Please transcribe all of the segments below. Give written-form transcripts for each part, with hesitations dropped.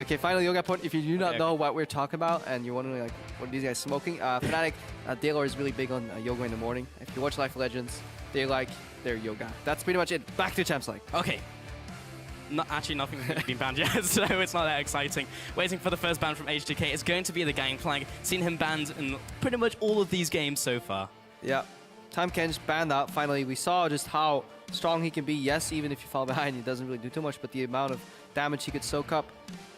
Okay, final Yoga point. If you do not know what we're talking about and you're wondering like what are these guys smoking, Fnatic, Daylor is really big on yoga in the morning. If you watch Life of Legends, they like their yoga. That's pretty much it. Back to Champs League. Okay. Actually, nothing has been banned yet, so it's not that exciting. Waiting for the first ban from H2K. It's going to be the Gangplank. Seen him banned in pretty much all of these games so far. Yeah. Time Ken's banned out. Finally, we saw just how strong he can be. Yes, even if you fall behind, he doesn't really do too much, but the amount of damage he could soak up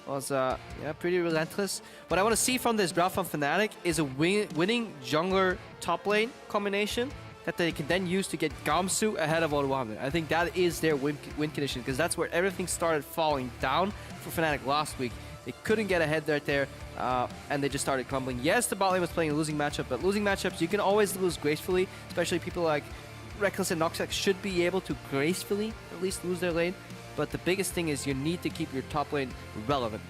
was yeah, pretty relentless. What I want to see from this draft from Fnatic is a winning jungler top lane combination that they can then use to get Gamsu ahead of Odoamne. I think that is their win condition, because that's where everything started falling down for Fnatic last week. They couldn't get ahead right there, and they just started crumbling. Yes, the bot lane was playing a losing matchup, but losing matchups, you can always lose gracefully, especially people like Rekkles and Noxiak should be able to gracefully at least lose their lane. But the biggest thing is you need to keep your top lane relevant.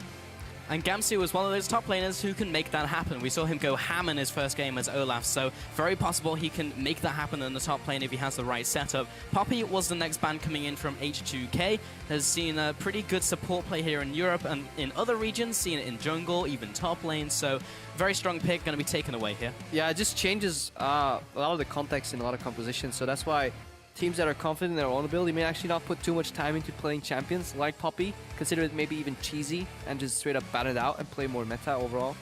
And Gamsu is one of those top laners who can make that happen. We saw him go ham in his first game as Olaf, so very possible he can make that happen in the top lane if he has the right setup. Poppy was the next ban coming in from H2K, has seen a pretty good support play here in Europe and in other regions, seen it in jungle, even top lane, so very strong pick, going to be taken away here. Yeah, it just changes a lot of the context in a lot of compositions, so that's why teams that are confident in their own ability may actually not put too much time into playing champions like Poppy, consider it maybe even cheesy, and just straight up ban it out and play more meta overall.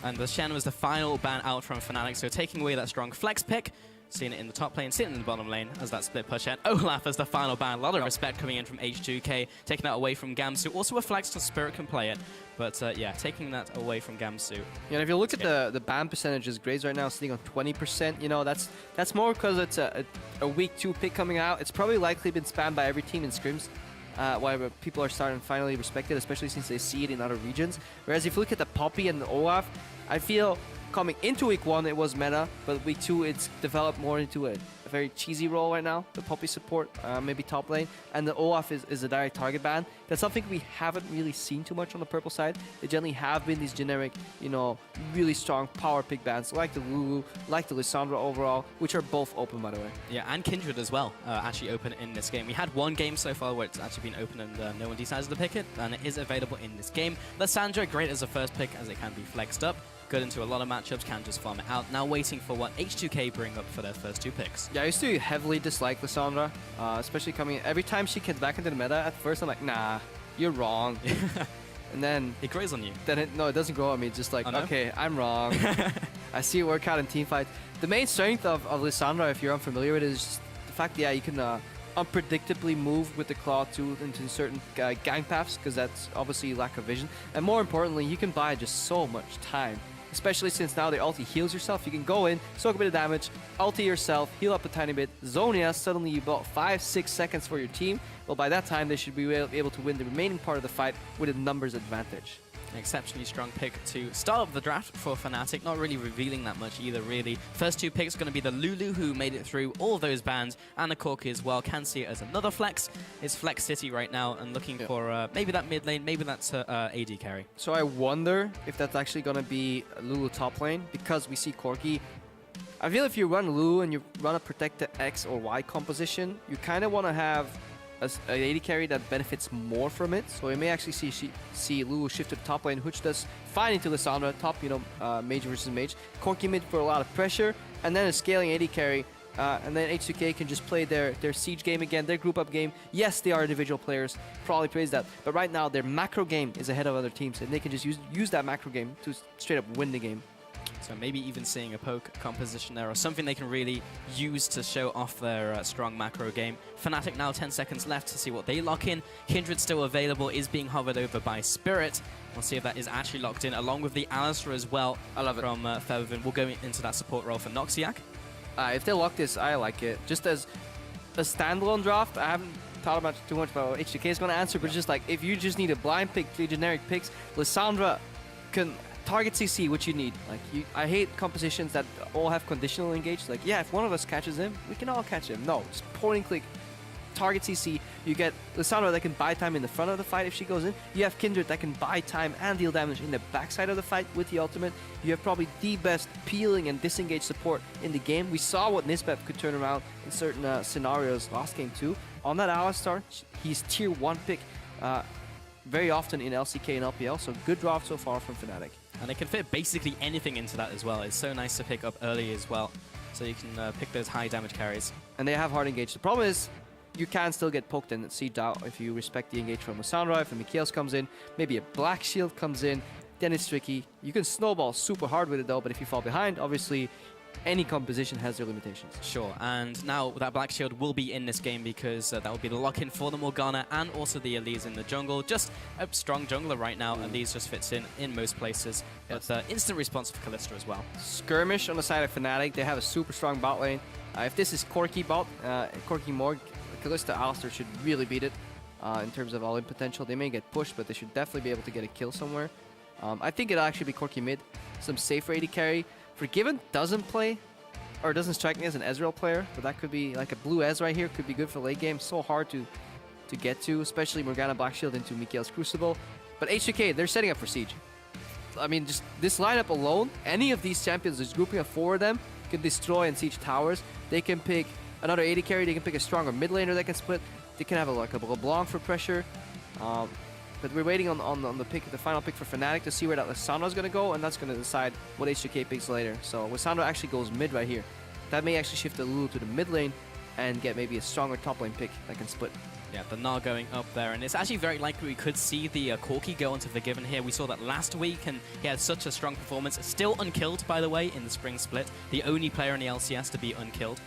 And the Shen was the final ban out from Fnatic, so taking away that strong flex pick. Seeing it in the top lane, seeing it in the bottom lane as that split push. And Olaf as the final ban. A lot of respect coming in from H2K, taking that away from Gamsu. Also a flex to Spirit can play it. But yeah, taking that away from Gamsu. Yeah, and if you look at the ban percentages, Graves right now is sitting on 20%. You know, that's more because it's a week 2 pick coming out. It's probably likely been spammed by every team in scrims. Why people are starting to finally respect it, especially since they see it in other regions. Whereas if you look at the Poppy and the Olaf, I feel coming into week 1 it was meta, but week 2 it's developed more into a very cheesy role right now. The Poppy support, maybe top lane, and the Olaf is a direct target ban. That's something we haven't really seen too much on the purple side. They generally have been these generic, you know, really strong power pick bans like the Lulu, like the Lissandra overall, which are both open by the way. Yeah, and Kindred as well, actually open in this game. We had one game so far where it's actually been open and no one decided to pick it, and it is available in this game. Lissandra, great as a first pick as it can be flexed up. Good into a lot of matchups, can just farm it out. Now waiting for what H2K bring up for their first 2 picks. Yeah, I used to heavily dislike Lissandra, especially coming every time she gets back into the meta. At first I'm like, nah, you're wrong. And then it grows on you. Then no, it doesn't grow on me. It's just like, okay, I'm wrong. I see it work out in team fights. The main strength of Lissandra, if you're unfamiliar with it, is just the fact that yeah, you can unpredictably move with the Claw 2 into certain gang paths, because that's obviously lack of vision. And more importantly, you can buy just so much time. Especially since now the ulti heals yourself. You can go in, soak a bit of damage, ulti yourself, heal up a tiny bit. Zonia, suddenly you bought 5-6 seconds for your team. Well, by that time, they should be able to win the remaining part of the fight with a numbers advantage. An exceptionally strong pick to start off the draft for Fnatic, not really revealing that much either, really. First 2 picks going to be the Lulu, who made it through all of those bans, and the Corki as well. Can see it as another flex. It's Flex City right now, and looking for maybe that mid lane, maybe that's AD carry. So I wonder if that's actually going to be Lulu top lane, because we see Corki. I feel if you run Lulu and you run a protected X or Y composition, you kind of want to have an AD carry that benefits more from it. So we may actually see Lulu shift to the top lane, which does fine into Lissandra, top, you know, mage versus mage. Corki mid for a lot of pressure, and then a scaling AD carry. And then H2K can just play their siege game again, their group up game. Yes, they are individual players, probably praise that. But right now, their macro game is ahead of other teams, and they can just use that macro game to straight up win the game. So maybe even seeing a poke composition there or something they can really use to show off their strong macro game. Fnatic now 10 seconds left to see what they lock in. Kindred still available, is being hovered over by Spirit. We'll see if that is actually locked in, along with the Alistar as well. I love it. From Febiven. We'll go into that support role for Noxiak. If they lock this, I like it. Just as a standalone draft, I haven't thought about too much about what H2K is going to answer, but just like, if you just need a blind pick, 3 generic picks, Lissandra can target CC, which you need. Like, I hate compositions that all have conditional engaged. Like, yeah, if one of us catches him, we can all catch him. No, just point and click, target CC. You get Lissandra that can buy time in the front of the fight if she goes in. You have Kindred that can buy time and deal damage in the backside of the fight with the ultimate. You have probably the best peeling and disengage support in the game. We saw what Nisbeth could turn around in certain scenarios last game too. On that Alistar, he's tier 1 pick. very often in LCK and LPL, so good draft so far from Fnatic. And they can fit basically anything into that as well. It's so nice to pick up early as well, so you can pick those high damage carries. And they have hard engage. The problem is, you can still get poked and sieged out if you respect the engage from Lissandra, if a Mikhails comes in, maybe a Black Shield comes in, then it's tricky. You can snowball super hard with it though, but if you fall behind, obviously, any composition has their limitations. Sure, and now that Black Shield will be in this game because that will be the lock-in for the Morgana and also the Elise in the jungle. Just a strong jungler right now. Elise just fits in most places. Yes. But instant response for Kalista as well. Skirmish on the side of Fnatic. They have a super strong bot lane. If this is Corki bot, Corki Morg, Kalista Alistar should really beat it in terms of all-in potential. They may get pushed, but they should definitely be able to get a kill somewhere. I think it'll actually be Corki mid. Some safer AD carry. Forgiven doesn't play, or doesn't strike me as an Ezreal player, but that could be like a blue Ez right here. Could be good for late game. So hard to get to, especially Morgana Black Shield into Mikhails Crucible. But H2K, they're setting up for Siege. I mean, just this lineup alone, any of these champions, just grouping up 4 of them, can destroy and siege towers. They can pick another AD carry. They can pick a stronger mid laner that can split. They can have like a LeBlanc for pressure. But we're waiting on the pick, the final pick for Fnatic to see where that Lissandra is going to go, and that's going to decide what H2K picks later. So Lissandra actually goes mid right here. That may actually shift the Lulu to the mid lane and get maybe a stronger top lane pick that can split. Yeah, the Gnar going up there, and it's actually very likely we could see the Corki go onto Forgiven here. We saw that last week, and he had such a strong performance. Still unkilled, by the way, in the spring split. The only player in the LCS to be unkilled.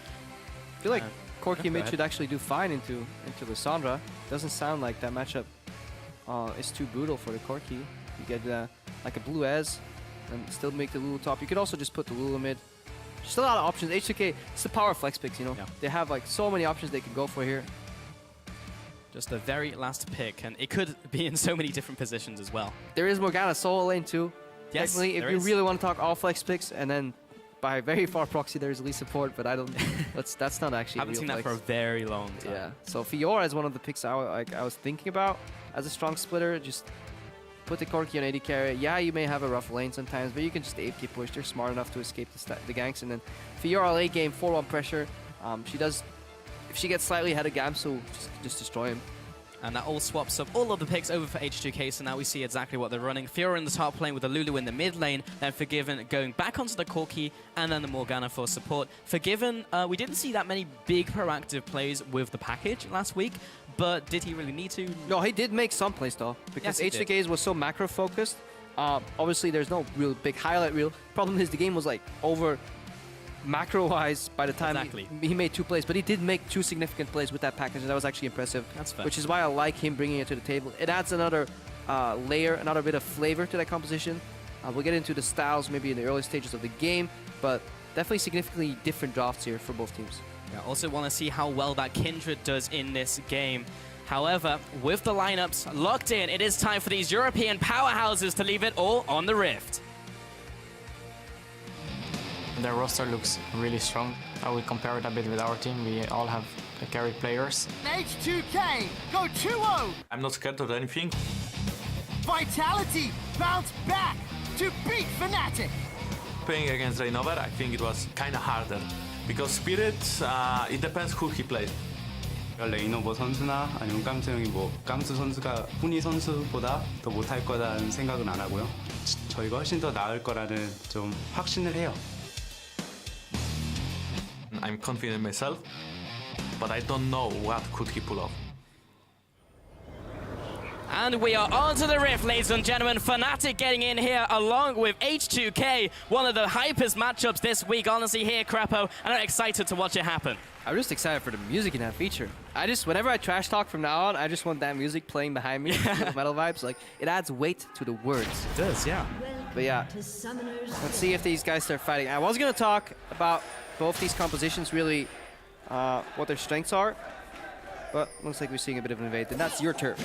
I feel like Corki mid should actually do fine into Lissandra. Doesn't sound like that matchup is too brutal for the Corki. You get like a blue Ez and still make the Lulu top. You could also just put the Lulu mid. Just a lot of options. H2K, it's the power of flex picks, you know? Yeah. They have like so many options they can go for here. Just the very last pick, and it could be in so many different positions as well. There is Morgana solo lane too. Yes, technically, if you really want to talk all flex picks, and then by very far proxy there's Elise support, but I don't. that's not actually. Haven't seen flex. that for a very long time. Yeah. So Fiora is one of the picks I was thinking about as a strong splitter. Just put the Corki on AD carry. Yeah, you may have a rough lane sometimes, but you can just AFK push. They're smart enough to escape the ganks, and then Fiora late game 4-1 pressure. She does. If she gets slightly ahead of Gamsu, just destroy him. And that all swaps up all of the picks over for H2K, so now we see exactly what they're running. Fiora in the top lane with the Lulu in the mid lane, then Forgiven going back onto the Corki, and then the Morgana for support. Forgiven, we didn't see that many big proactive plays with the package last week, but did he really need to? No, he did make some plays though, because H2K was so macro focused. Obviously, there's no real big highlight reel. Problem is the game was like over macro-wise by the time he made 2 plays, but he did make 2 significant plays with that package, and that was actually impressive. That's fair. Which is why I like him bringing it to the table. It adds another layer, another bit of flavor to that composition. We'll get into the styles maybe in the early stages of the game, but definitely significantly different drafts here for both teams. Yeah, also want to see how well that Kindred does in this game. However, with the lineups locked in, it is time for these European powerhouses to leave it all on the Rift. Their roster looks really strong. I will compare it a bit with our team. We all have carry players. H2K, go 2-0! I'm not scared of anything. Vitality, bounce back to beat Fnatic! Playing against Reinover, I think it was kind of harder. Because Spirit, it depends who he plays. 레이너버 선수나 아니면 깜수 형이 깜수 선수가 훈이 선수보다 더 못할 거라는 생각은 안 하고요. 저희가 훨씬 더 나을 거라는 좀 확신을 해요. I'm confident in myself, but I don't know what could he pull off. And we are on to the Rift, ladies and gentlemen. Fnatic getting in here along with H2K. One of the hypest matchups this week, honestly, here, Crapo. And I'm excited to watch it happen. I'm just excited for the music in that feature. Whenever I trash talk from now on, I just want that music playing behind me. Those metal vibes, like, it adds weight to the words. It does, yeah. But yeah, let's see if these guys start fighting. I was gonna talk about both these compositions, really, what their strengths are. But looks like we're seeing a bit of an invade, and that's your turf.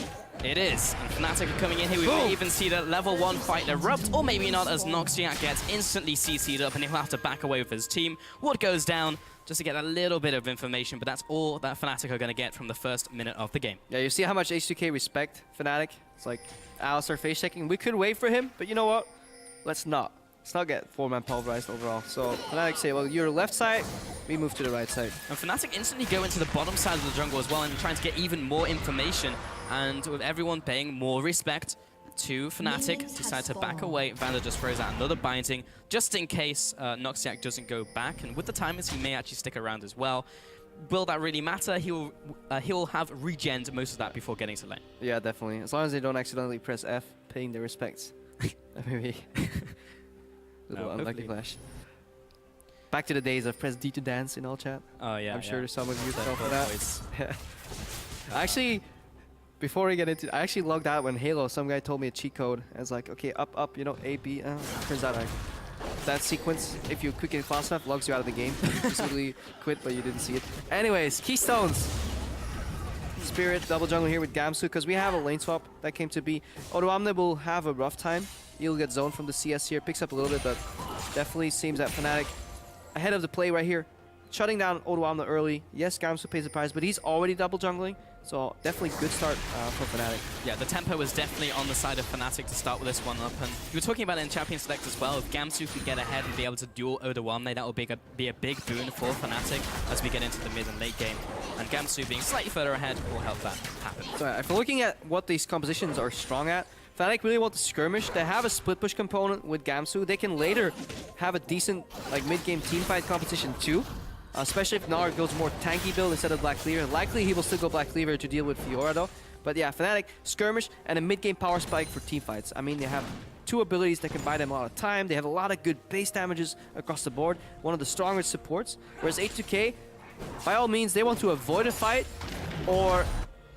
It is. And Fnatic are coming in here. We may even see the level 1 fight erupt, or maybe not, as Noxiak gets instantly CC'd up and he'll have to back away with his team. What goes down, just to get a little bit of information, but that's all that Fnatic are going to get from the first minute of the game. Yeah, you see how much H2K respect Fnatic? It's like Alistar face checking. We could wait for him, but you know what? Let's not. Let's not get 4-man pulverized overall. So Fnatic say, well, you're left side, we move to the right side. And Fnatic instantly go into the bottom side of the jungle as well and trying to get even more information. And with everyone paying more respect to Fnatic, decide to back away. Vander just throws out another binding, just in case Noxiak doesn't go back. And with the timers, he may actually stick around as well. Will that really matter? He'll have regened most of that before getting to lane. Yeah, definitely. As long as they don't accidentally press F, paying their respects. Maybe. Little unlucky clash. Back to the days of press D to dance in all chat. Oh yeah, I'm sure some of you So fell for both that. ways. Actually, before we get into, I actually logged out when Halo. Some guy told me a cheat code. I was like, okay, up, up, you know, A, B. Turns out that sequence, if you quick it fast enough, logs you out of the game. You just literally quit, but you didn't see it. Anyways, Keystones. Spirit double jungle here with Gamsu because we have a lane swap that came to be. Odoamne will have a rough time. He'll get zoned from the CS here, picks up a little bit, but definitely seems that Fnatic ahead of the play right here. Shutting down Odoamne early. Yes, Gamsu pays the price, but he's already double jungling. So definitely good start for Fnatic. Yeah, the tempo was definitely on the side of Fnatic to start with this one up. And you were talking about it in Champion Select as well. If Gamsu can get ahead and be able to duel Odoamne, that will be a big boon for Fnatic as we get into the mid and late game. And Gamsu being slightly further ahead will help that happen. So if we're looking at what these compositions are strong at, Fnatic really want to skirmish. They have a split push component with Gamsu. They can later have a decent like mid-game teamfight competition too. Especially if Gnar goes more tanky build instead of Black Cleaver. Likely he will still go Black Cleaver to deal with Fiora though. But yeah, Fnatic, skirmish, and a mid-game power spike for teamfights. I mean, they have two abilities that can buy them a lot of time. They have a lot of good base damages across the board. One of the strongest supports. Whereas H2K, by all means, they want to avoid a fight or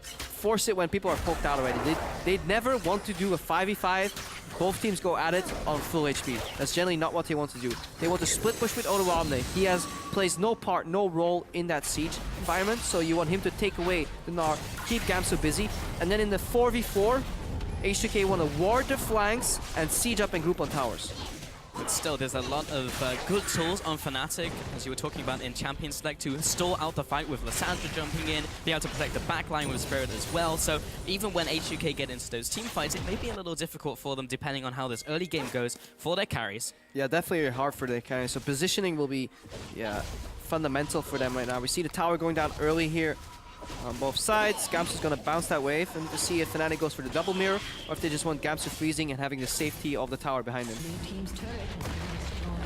force it when people are poked out already. They'd never want to do a 5v5. Both teams go at it on full HP. That's generally not what they want to do. They want to split push with Odoamne. He plays no part, no role in that siege environment, so you want him to take away the Gnar, keep Gamsu busy, and then in the 4v4, H2K want to ward the flanks and siege up and group on towers. But still, there's a lot of good tools on Fnatic, as you were talking about in Champion Select, to stall out the fight with Lissandra jumping in, be able to protect the backline with Spirit as well. So even when H2K get into those team fights, it may be a little difficult for them depending on how this early game goes for their carries. Yeah, definitely hard for their carries. So positioning will be, fundamental for them right now. We see the tower going down early here on both sides. Gamsu's going to bounce that wave and to see if Fnatic goes for the double mirror or if they just want Gamsu freezing and having the safety of the tower behind him.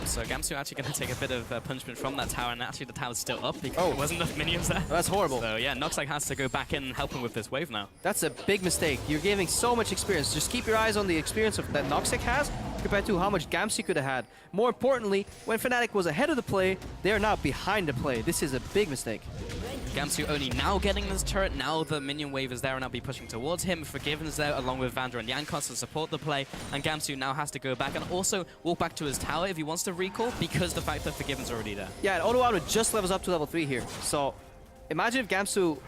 So Gamsu actually going to take a bit of punishment from that tower, and actually the tower's still up because there wasn't enough minions there. That's horrible. So yeah, Noxiak has to go back in and help him with this wave now. That's a big mistake. You're giving so much experience. Just keep your eyes on the experience that Noxiak has compared to how much Gamsu could have had. More importantly, when Fnatic was ahead of the play, they are now behind the play. This is a big mistake. Gamsu only now getting this turret, now the minion wave is there and I'll be pushing towards him. Febiven's there along with Vander and Jankos to support the play, and Gamsu now has to go back and also walk back to his tower if he wants to recall, because the fact that Febiven's already there. Yeah, and Odoamne just levels up to level 3 here. So imagine if Gamsu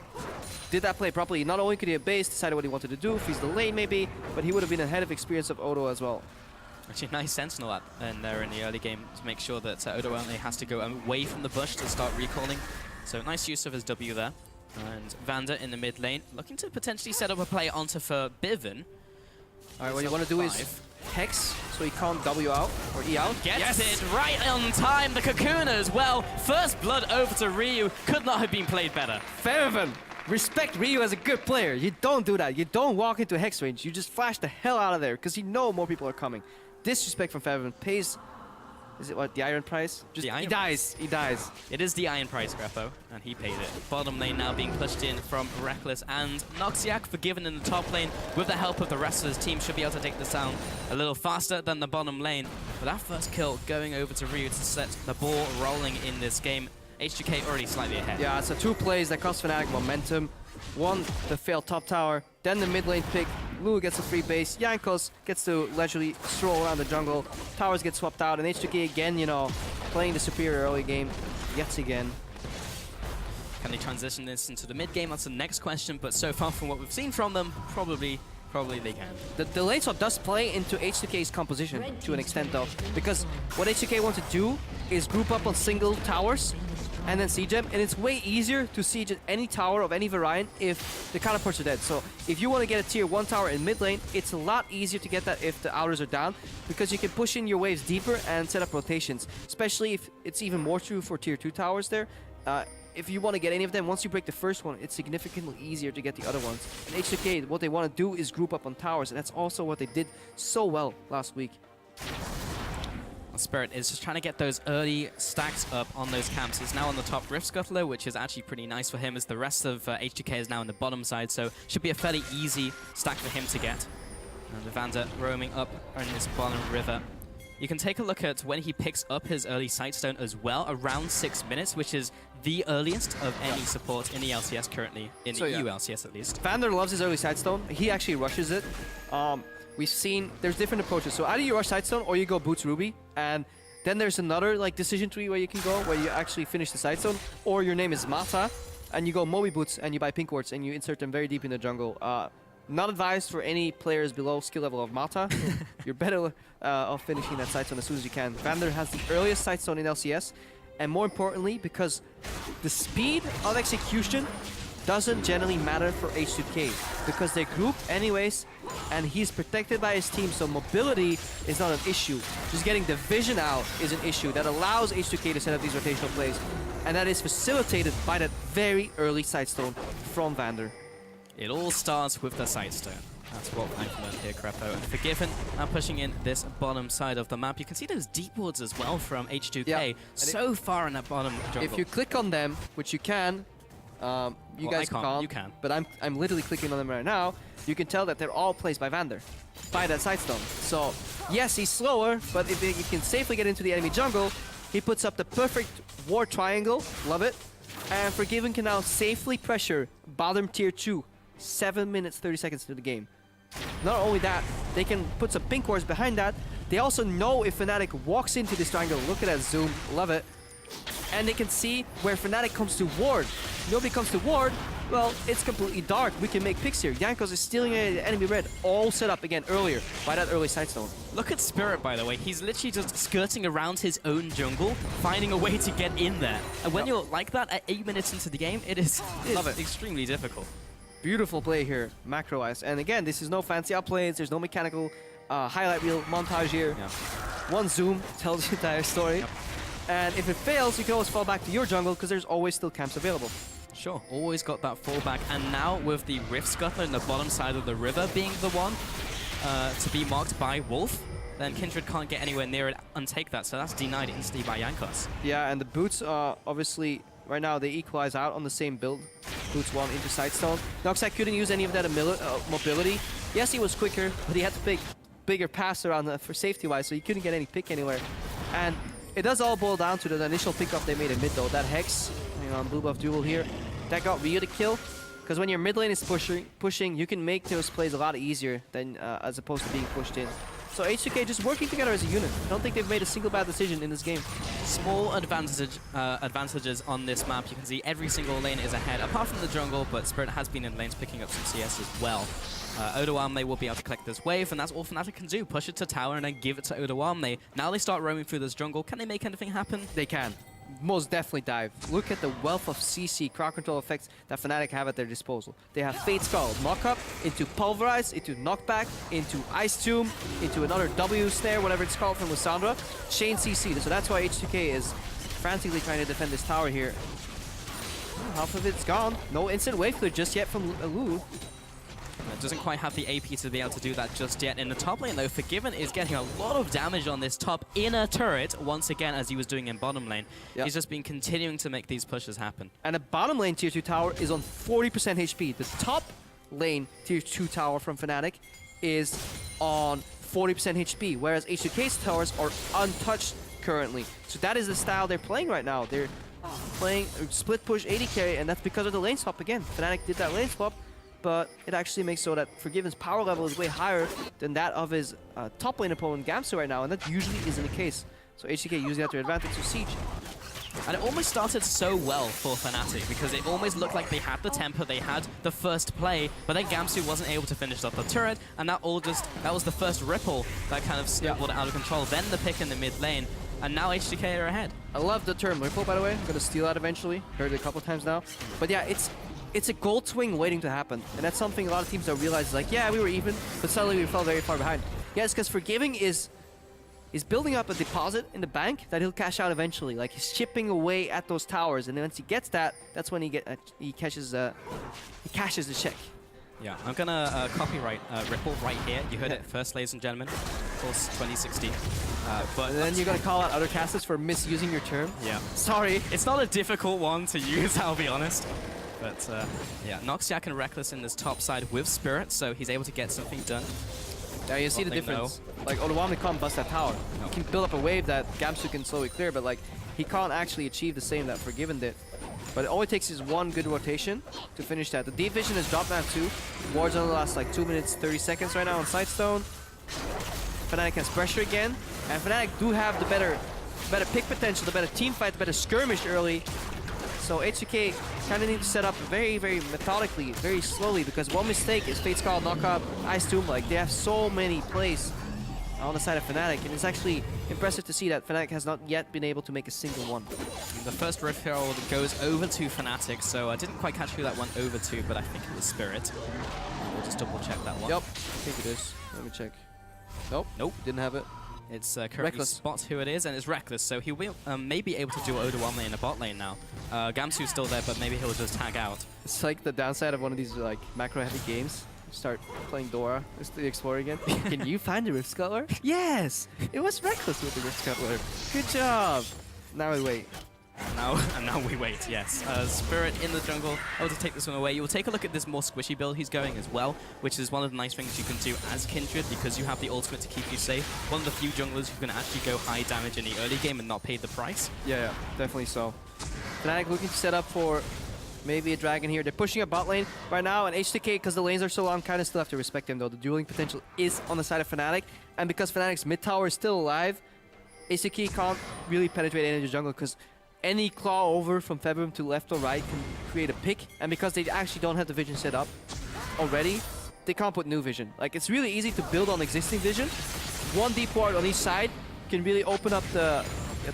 did that play properly. Not only could he have base, decided what he wanted to do, if he's the lane maybe, but he would have been ahead of experience of Odo as well. Actually, nice sentinel up in there in the early game to make sure that Odoamne has to go away from the bush to start recalling. So nice use of his W there. And Vander in the mid lane, looking to potentially set up a play onto Febiven. Alright, what you want to do is Hex, so he can't W out, or E out. Gets it right on time, the Cocoon as well. First blood over to Ryu, could not have been played better. Febiven! Respect Ryu as a good player. You don't do that. You don't walk into Hex range. You just flash the hell out of there, because you know more people are coming. Disrespect from Febiven pays... Is it what, the iron price? Just, the iron he dies. He dies. It is the iron price, Greppo, and he paid it. Bottom lane now being pushed in from Rekkles, and Noxiak Febiven in the top lane with the help of the rest of his team should be able to take this down a little faster than the bottom lane. But that first kill going over to Ryu to set the ball rolling in this game. H2K already slightly ahead. Yeah, so 2 plays that cost Fnatic momentum. One, the failed top tower, then the mid lane pick. Lulu gets a free base, Jankos gets to leisurely stroll around the jungle, towers get swapped out, and H2K again, you know, playing the superior early game yet again. Can they transition this into the mid game? That's the next question, but so far from what we've seen from them, probably they can. The lane swap does play into H2K's composition to an extent though, because what H2K want to do is group up on single towers and then siege them, and it's way easier to siege any tower of any variant if the counterparts are dead. So if you want to get a tier 1 tower in mid lane, it's a lot easier to get that if the outers are down, because you can push in your waves deeper and set up rotations, especially if it's even more true for tier 2 towers there. if you want to get any of them, once you break the first one, it's significantly easier to get the other ones. And H2K, what they want to do is group up on towers, and that's also what they did so well last week. Spirit is just trying to get those early stacks up on those camps. He's now on the top Rift Scuttler, which is actually pretty nice for him, as the rest of H2K is now on the bottom side, so should be a fairly easy stack for him to get. And the Vander roaming up on this bottom river. You can take a look at when he picks up his early Sightstone as well, around 6 minutes, which is the earliest of any support in the LCS currently, in the EU LCS at least. Vander loves his early Sightstone. He actually rushes it. We've seen there's different approaches. So either you rush Sightstone or you go Boots Ruby, and then there's another like decision tree where you can go, where you actually finish the Sightstone, or your name is Mata, and you go Moby Boots and you buy Pink Wards and you insert them very deep in the jungle. Not advised for any players below skill level of Mata. You're better off finishing that Sightstone as soon as you can. Vander has the earliest Sightstone in LCS, and more importantly, because the speed of execution doesn't generally matter for H2K, because they group anyways, and he's protected by his team, so mobility is not an issue. Just getting the vision out is an issue that allows H2K to set up these rotational plays, and that is facilitated by that very early Sightstone from Vander. It all starts with the Sightstone. That's what I've learned here, Crepo. And Febiven now pushing in this bottom side of the map. You can see those deep wards as well from H2K, so far in that bottom jungle. If you click on them, which you can, you guys can't. You can. But I'm literally clicking on them right now. You can tell that they're all placed by Vander, by that Sightstone. So yes, he's slower, but if he can safely get into the enemy jungle, he puts up the perfect ward triangle. Love it. And Febiven can now safely pressure bottom tier 2, 7 minutes 30 seconds into the game. Not only that, they can put some pink wards behind that. They also know if Fnatic walks into this triangle. Look at that zoom. Love it. And they can see where Fnatic comes to ward. Nobody comes to ward. Well, it's completely dark. We can make picks here. Jankos is stealing enemy red, all set up again earlier by that early Sightstone. Look at Spirit, by the way. He's literally just skirting around his own jungle, finding a way to get in there. And when you're like that at 8 minutes into the game, it is extremely difficult. Beautiful play here, macro-wise. And again, this is no fancy upplays. There's no mechanical highlight reel montage here. Yeah. One zoom tells the entire story. Yep. And if it fails, you can always fall back to your jungle because there's always still camps available. Sure, always got that fallback. And now with the Rift Scuttler in the bottom side of the river being the one to be marked by Wolf, then Kindred can't get anywhere near it and take that. So that's denied instantly by Jankos. Yeah, and the boots, obviously, right now they equalize out on the same build. Boots 1 into Sightstone. Noxiak couldn't use any of that mobility. Yes, he was quicker, but he had to pick bigger pass around for safety-wise, so he couldn't get any pick anywhere. And it does all boil down to the initial pickup they made in mid, though. That Hex, on blue buff duel here, that got Ryu to kill. Because when your mid lane is pushing, you can make those plays a lot easier than as opposed to being pushed in. So H2K just working together as a unit. I don't think they've made a single bad decision in this game. Small advantages on this map. You can see every single lane is ahead, apart from the jungle, but Spirit has been in lanes picking up some CS as well. Odoamne will be able to collect this wave, and that's all Fnatic can do. Push it to tower and then give it to Odoamne. Now they start roaming through this jungle. Can they make anything happen? They can. Most definitely dive. Look at the wealth of CC, crowd control effects that Fnatic have at their disposal. They have Fate Skull, knock up, into Pulverize, into Knockback, into Ice Tomb, into another W snare, whatever it's called from Lissandra. Chain CC, so that's why H2K is frantically trying to defend this tower here. Half of it's gone. No instant wave clear just yet from Lulu. Doesn't quite have the AP to be able to do that just yet. In the top lane, though, Febiven is getting a lot of damage on this top inner turret, once again, as he was doing in bottom lane. Yep. He's just been continuing to make these pushes happen. And the bottom lane tier 2 tower is on 40% HP. The top lane tier 2 tower from Fnatic is on 40% HP, whereas H2K's towers are untouched currently. So that is the style they're playing right now. They're playing split push 80 carry, and that's because of the lane swap again. Fnatic did that lane swap, but it actually makes so that Febiven's power level is way higher than that of his top lane opponent Gamsu right now, and that usually isn't the case. So H2K using that to advantage to Siege. And it almost started so well for Fnatic, because it almost looked like they had the tempo, they had the first play, but then Gamsu wasn't able to finish off the turret, and that was the first ripple that kind of snowballed out of control. Then the pick in the mid lane, and now H2K are ahead. I love the term ripple, by the way. I'm gonna steal that eventually. Heard it a couple times now. But yeah, it's a gold swing waiting to happen, and that's something a lot of teams don't realize. Like, yeah, we were even, but suddenly we fell very far behind. Yeah, it's because Febiven is is building up a deposit in the bank that he'll cash out eventually. Like he's chipping away at those towers, and then once he gets that, that's when he cashes the check. Yeah, I'm gonna copyright Ripple right here. You heard it first, ladies and gentlemen. Of course, 2016. But And then you're gonna call out other casters for misusing your term. yeah, Sorry. it's not a difficult one to use, I'll be honest. But yeah, Noxiak and Rekkles in this top side with Spirit, so he's able to get something done. Yeah, you see the Bot lane difference. Like Odoamne can't bust that tower. He can build up a wave that Gamsu can slowly clear, but like he can't actually achieve the same that Forgiven did. But all it takes is one good rotation to finish that. The deep vision has dropped now too. Wards on the last like 2 minutes 30 seconds right now on Sidestone. Fnatic has pressure again, and Fnatic do have the better pick potential, the better team fight, the better skirmish early. So H2K kind of need to set up very, very methodically, very slowly, because one mistake is Fate's Call, Knockup, Ice Tomb. Like they have so many plays on the side of Fnatic, and it's actually impressive to see that Fnatic has not yet been able to make a single one. The first Rift Herald goes over to Fnatic, so I didn't quite catch who that went over to, but I think it was Spirit. We'll just double check that one. Yep, I think it is. Let me check. Nope, didn't have it. It's currently Rekkles. Spot who it is, and it's Rekkles, so he will may be able to do Odoamne in the bot lane now. Gamsu's still there, but maybe he'll just tag out. It's like the downside of one of these like macro-heavy games. You start playing Dora, it's the Explorer again. Can you find the Rift Scuttler? Yes! It was Rekkles with the Rift Scuttler. Good job! Now we wait. And now we wait, yes. Spirit in the jungle, able to take this one away. You will take a look at this more squishy build he's going as well, which is one of the nice things you can do as Kindred, because you have the ultimate to keep you safe. One of the few junglers who can actually go high damage in the early game and not pay the price. Yeah, definitely so. Fnatic looking to set up for maybe a dragon here. They're pushing a bot lane right now, and H2K, because the lanes are so long, kind of still have to respect him though. The dueling potential is on the side of Fnatic, and because Fnatic's mid tower is still alive, H2K can't really penetrate any of the jungle, because any claw over from Febiven to left or right can create a pick, and because they actually don't have the vision set up already, they can't put new vision. Like, it's really easy to build on existing vision. One deep ward on each side can really open up the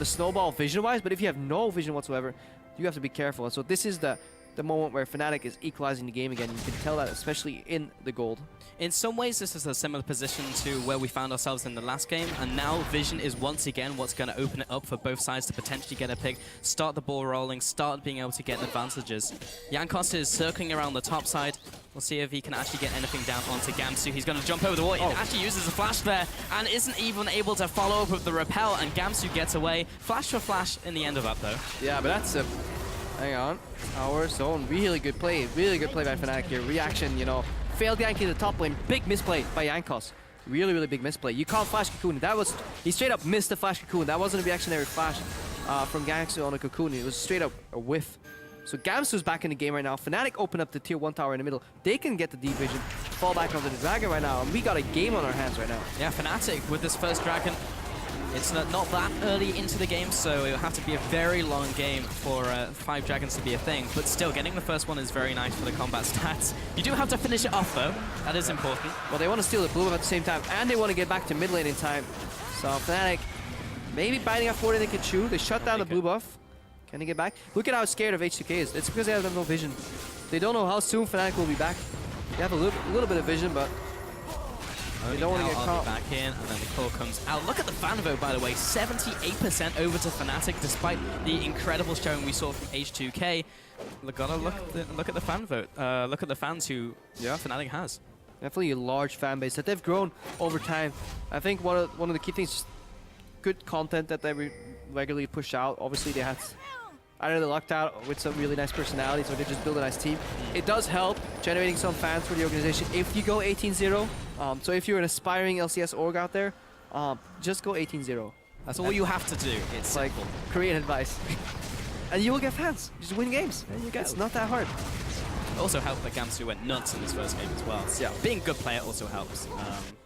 snowball vision-wise, but if you have no vision whatsoever, you have to be careful. And so this is the moment where Fnatic is equalizing the game again. You can tell that, especially in the gold. In some ways, this is a similar position to where we found ourselves in the last game, and now vision is once again what's going to open it up for both sides to potentially get a pick, start the ball rolling, start being able to get advantages. Jankos is circling around the top side. We'll see if he can actually get anything down onto Gamsu. He's going to jump over the wall. He actually uses a flash there and isn't even able to follow up with the repel, and Gamsu gets away. Flash for flash in the end of that, though. Yeah, but that's a... Hang on. Our zone. Really good play. Really good play by Fnatic here. Reaction, you know. Failed gank in the top lane. Big misplay by Jankos. Really, really big misplay. You can't flash Cocoon. That was... He straight up missed the flash Cocoon. That wasn't a reactionary flash from Gamsu on a Cocoon. It was straight up a whiff. So Gamsu's back in the game right now. Fnatic open up the tier 1 tower in the middle. They can get the deep vision, fall back onto the dragon right now, and we got a game on our hands right now. Yeah, Fnatic with this first dragon. It's not that early into the game, so it'll have to be a very long game for 5 dragons to be a thing. But still, getting the first one is very nice for the combat stats. You do have to finish it off, though. That is important. Well, they want to steal the blue buff at the same time, and they want to get back to mid lane in time. So Fnatic maybe biting off more than they can chew. They shut down the blue buff. Can they get back? Look at how scared of H2K is. It's because they have no vision. They don't know how soon Fnatic will be back. They have a little bit of vision, but they don't want to get caught. Back in, and then the call comes out. Look at the fan vote, by the way. 78% over to Fnatic, despite the incredible showing we saw from H2K. Look at the fan vote. Look at the fans who Fnatic has. Definitely a large fan base that they've grown over time. I think one of the key things is good content that they regularly push out. Obviously, they had either they lucked out with some really nice personalities or they just build a nice team. It does help generating some fans for the organization if you go 18-0. So if you're an aspiring LCS org out there, just go 18-0. That's all you have to do. It's like create advice. And you will get fans. Just win games. There you go. It's not that hard. It also helped that Gamsu went nuts in his first game as well. So being a good player also helps.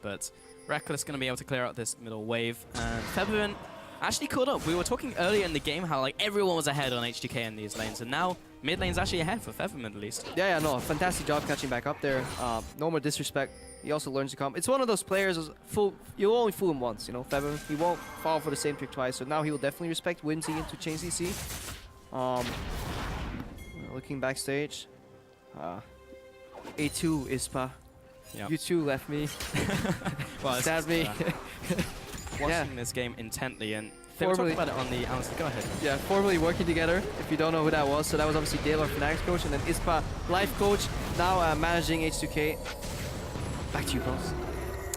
But Rekkles going to be able to clear out this middle wave. And Febiven actually caught up. We were talking earlier in the game how like everyone was ahead on H2K in these lanes, and now mid lane's actually ahead for Febiven at least. Yeah, no, fantastic job catching back up there. No more disrespect. He also learns to come. It's one of those players, you'll only fool him once, you know, Febiven. He won't fall for the same trick twice, so now he will definitely respect Whimsy into chain CC. Looking backstage. A2 ISPA. Yep. You two left me. Well, stabbed me. watching this game intently, and they were talking about it on the Alistar. Go ahead. Yeah, formerly working together, if you don't know who that was. So that was obviously Dale, our Fnatic's coach, and then Ispa, life coach, now managing H2K. Back to you, boss.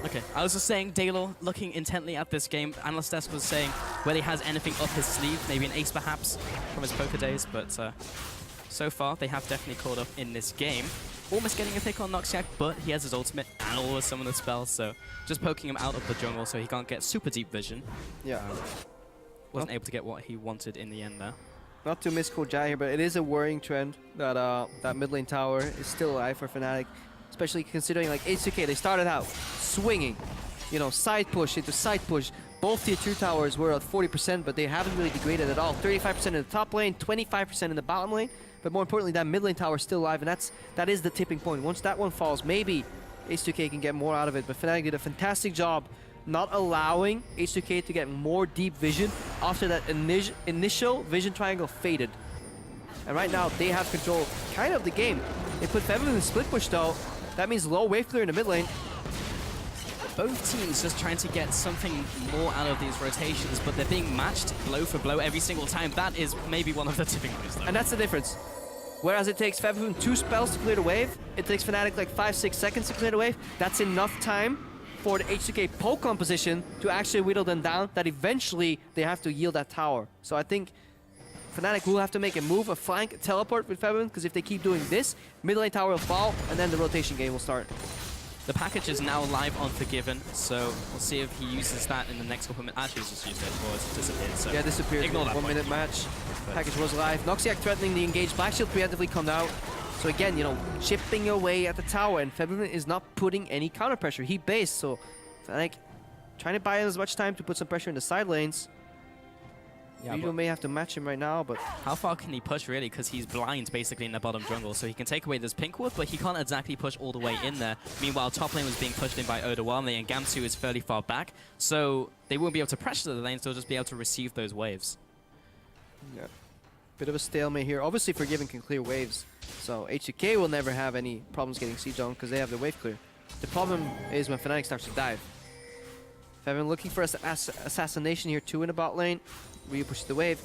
Okay, I was just saying, Dalo looking intently at this game. Alistar was saying whether he has anything up his sleeve, maybe an ace perhaps from his poker days, but so far they have definitely caught up in this game. Almost getting a pick on Noxiak, but he has his ultimate and all of some of the spells, so just poking him out of the jungle so he can't get super deep vision. Yeah. Wasn't able to get what he wanted in the end there. Not to misquote Jai here, but it is a worrying trend that that mid lane tower is still alive for Fnatic, especially considering like H2K, they started out swinging, you know, side push into side push. Both tier 2 towers were at 40%, but they haven't really degraded at all. 35% in the top lane, 25% in the bottom lane. But more importantly, that mid lane tower is still alive, and that is the tipping point. Once that one falls, maybe H2K can get more out of it. But Fnatic did a fantastic job not allowing H2K to get more deep vision after that initial vision triangle faded. And right now, they have control kind of the game. They put Febiven in the split push though. That means low wave clear in the mid lane. Both teams just trying to get something more out of these rotations, but they're being matched blow for blow every single time. That is maybe one of the tipping points though. And that's the difference. Whereas it takes Febiven 2 spells to clear the wave, it takes Fnatic like 5-6 seconds to clear the wave. That's enough time for the H2K poke composition to actually whittle them down, that eventually they have to yield that tower. So I think Fnatic will have to make a move, a flank, a teleport with Febiven, because if they keep doing this, mid lane tower will fall, and then the rotation game will start. The package is now live on Forgiven, so we'll see if he uses that in the next couple of minutes. Actually, he's just used it, or it's disappeared. So Yeah, disappeared. Ignore that 1 minute match. Package was live. Noxiak threatening the engage. Black Shield preemptively come out. So again, you know, chipping away at the tower, and Febiven is not putting any counter pressure. He based, so Fnatic trying to buy him as much time to put some pressure in the side lanes. Yeah, Vito may have to match him right now, but how far can he push really? Because he's blind basically in the bottom jungle, so he can take away this pink wood, but he can't exactly push all the way in there. Meanwhile, top lane was being pushed in by Odoamne, and Gamsu is fairly far back, so they won't be able to pressure the lanes, they'll just be able to receive those waves. yeah, bit of a stalemate here. Obviously, Forgiven can clear waves, so H2K will never have any problems getting siege on because they have the wave clear. The problem is when Fnatic starts to dive. Febiven looking for assassination here too in the bot lane. Ryu pushes the wave.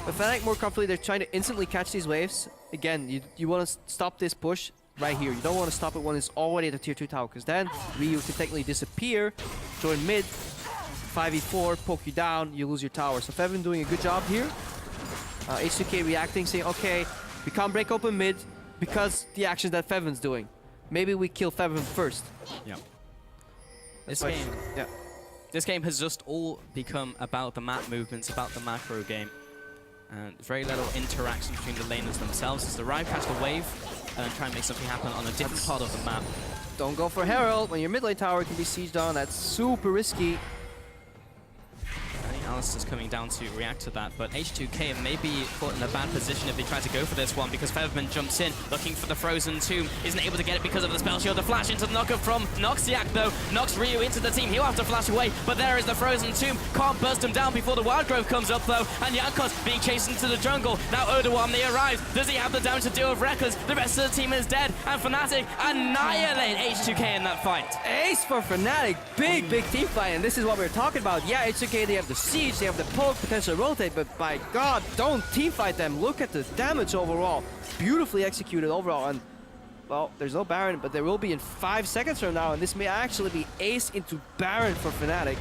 But Fnatic more comfortably, they're trying to instantly catch these waves. Again, you want to stop this push right here. You don't want to stop it when it's already at the tier 2 tower, because then Ryu can technically disappear, join mid, 5v4, poke you down, you lose your tower. So Febiven doing a good job here. H2K reacting, saying, okay, we can't break open mid because the actions that Febiven's doing. Maybe we kill Febiven first. Yeah. Yeah. This game has just all become about the map movements, about the macro game. And very little interaction between the laners themselves as the Rive catch the wave and try and make something happen on a different part of the map. Don't go for Herald. When your mid lane tower can be sieged on, that's super risky. I think Alistar's coming down to react to that, but H2K may be caught in a bad position if they try to go for this one, because Febiven jumps in, looking for the Frozen Tomb, isn't able to get it because of the spell shield. The flash into the knockup from Noxiak, though, knocks Ryu into the team. He'll have to flash away, but there is the Frozen Tomb. Can't burst him down before the Wild Growth comes up, though, and Jankos being chased into the jungle. Now Odoamne arrives. Does he have the damage to deal with Rekkles? The rest of the team is dead, and Fnatic annihilate H2K in that fight. Ace for Fnatic. Big team fight, and this is what we're talking about. Yeah, H2K, they have the siege, they have the poke, potential rotate, but by God, don't team fight them. Look at the damage overall. Beautifully executed overall, and well, there's no Baron, but there will be in 5 seconds from now, and this may actually be ace into Baron for Fnatic.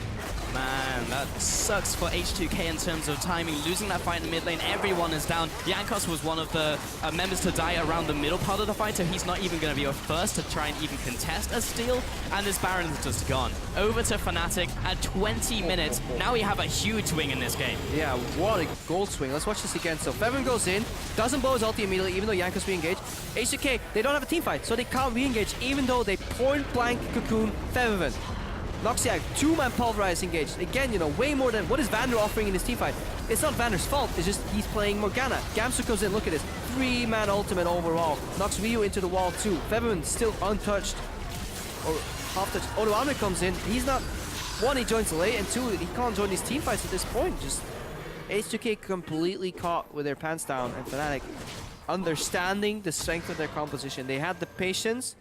Man, that sucks for H2K in terms of timing. Losing that fight in the mid lane, everyone is down. Jankos was one of the members to die around the middle part of the fight, so he's not even going to be a first to try and even contest a steal. And this Baron is just gone. Over to Fnatic at 20 minutes. Now we have a huge swing in this game. Yeah, what a gold swing. Let's watch this again. So Febiven goes in, doesn't blow his ulti immediately, even though Jankos re-engaged. H2K, they don't have a team fight, so they can't re-engage, even though they point blank cocoon Febiven. Noxiak, 2-man pulverize engaged. Again, you know, way more than what is Vander offering in this teamfight. It's not Vander's fault, it's just he's playing Morgana. Gamsu comes in, look at this. 3-man ultimate overall. Knocks Ryu into the wall too. Febiven still untouched. Or half-touched. Odoamne comes in. He's not... 1, he joins late, and 2, he can't join these teamfights at this point. Just H2K completely caught with their pants down, and Fnatic understanding the strength of their composition. They had the patience